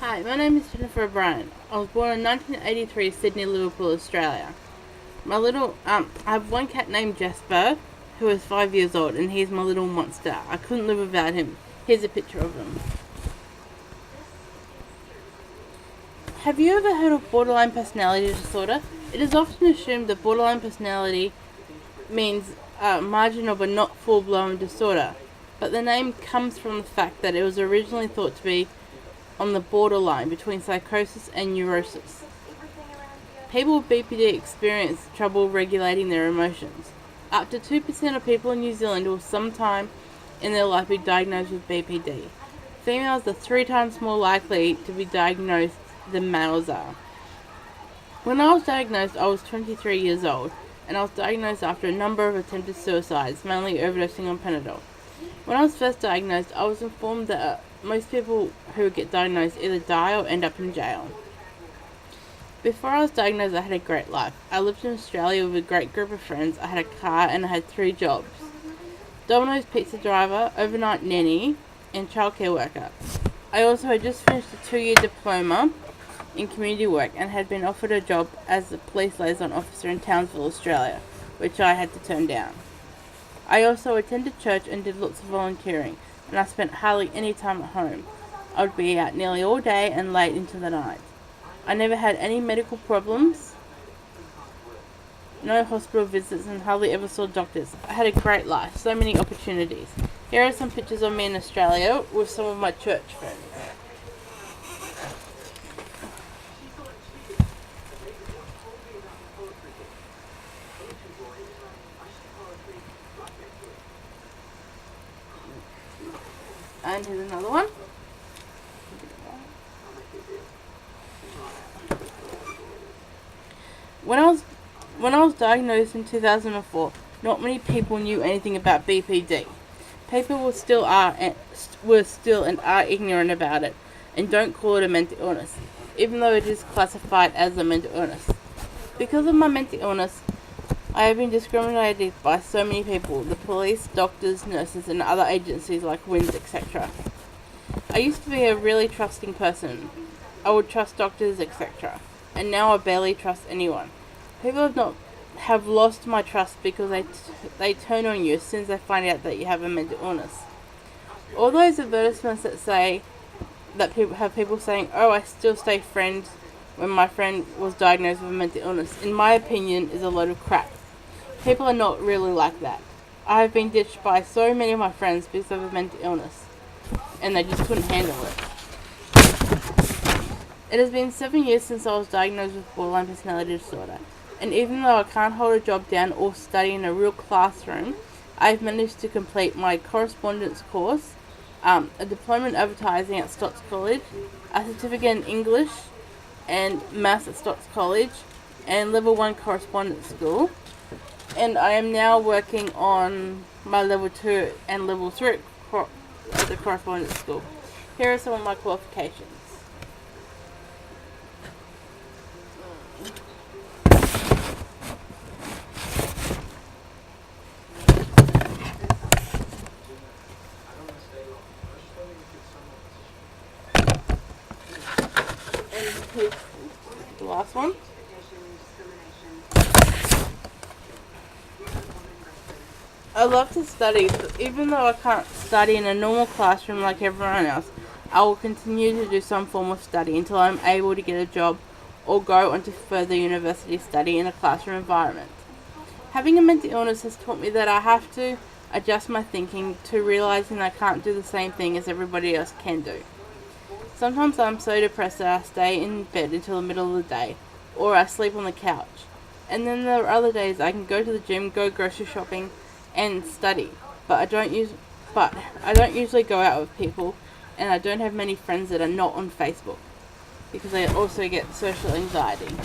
Hi, my name is Jennifer O'Brien. I was born in 1983, Sydney, Liverpool, Australia. I have one cat named Jasper, who is 5 years old, and he's my little monster. I couldn't live without him. Here's a picture of him. Have you ever heard of borderline personality disorder? It is often assumed that borderline personality means marginal but not full-blown disorder, but the name comes from the fact that it was originally thought to be on the borderline between psychosis and neurosis. People with BPD experience trouble regulating their emotions. Up to 2% of people in New Zealand will sometime in their life be diagnosed with BPD. Females are 3 times more likely to be diagnosed than males are. When I was diagnosed, I was 23 years old, and I was diagnosed after a number of attempted suicides, mainly overdosing on Panadol. When I was first diagnosed, I was informed that most people who get diagnosed either die or end up in jail. Before I was diagnosed, I had a great life. I lived in Australia with a great group of friends. I had a car and I had 3 jobs: Domino's pizza driver, overnight nanny, and childcare worker. I also had just finished a 2-year diploma in community work and had been offered a job as a police liaison officer in Townsville, Australia, which I had to turn down. I also attended church and did lots of volunteering, and I spent hardly any time at home. I would be out nearly all day and late into the night. I never had any medical problems, no hospital visits, and hardly ever saw doctors. I had a great life, so many opportunities. Here are some pictures of me in Australia with some of my church friends. And here's another one. When I was diagnosed in 2004, not many people knew anything about BPD. People were still and are ignorant about it, and don't call it a mental illness, even though it is classified as a mental illness. Because of my mental illness, I have been discriminated by so many people: the police, doctors, nurses, and other agencies like WINS, etc. I used to be a really trusting person. I would trust doctors, etc. And now I barely trust anyone. People have lost my trust because they turn on you as soon as they find out that you have a mental illness. All those advertisements that say that people saying, "Oh, I still stay friends," when my friend was diagnosed with a mental illness, in my opinion, is a load of crap. People are not really like that. I have been ditched by so many of my friends because of a mental illness, and they just couldn't handle it. It has been 7 years since I was diagnosed with borderline personality disorder, and even though I can't hold a job down or study in a real classroom, I've managed to complete my correspondence course, a diploma in advertising at Stotts College, a certificate in English and Maths at Stotts College, and level 1 correspondence school. And I am now working on my level 2 and level 3 at the correspondence school. Here are some of my qualifications. And here's the last one. I love to study, so even though I can't study in a normal classroom like everyone else, I will continue to do some form of study until I'm able to get a job or go on to further university study in a classroom environment. Having a mental illness has taught me that I have to adjust my thinking to realizing I can't do the same thing as everybody else can do. Sometimes I'm so depressed that I stay in bed until the middle of the day, or I sleep on the couch. And then there are other days I can go to the gym, go grocery shopping, and study, but I don't usually go out with people, and I don't have many friends that are not on Facebook because I also get social anxiety.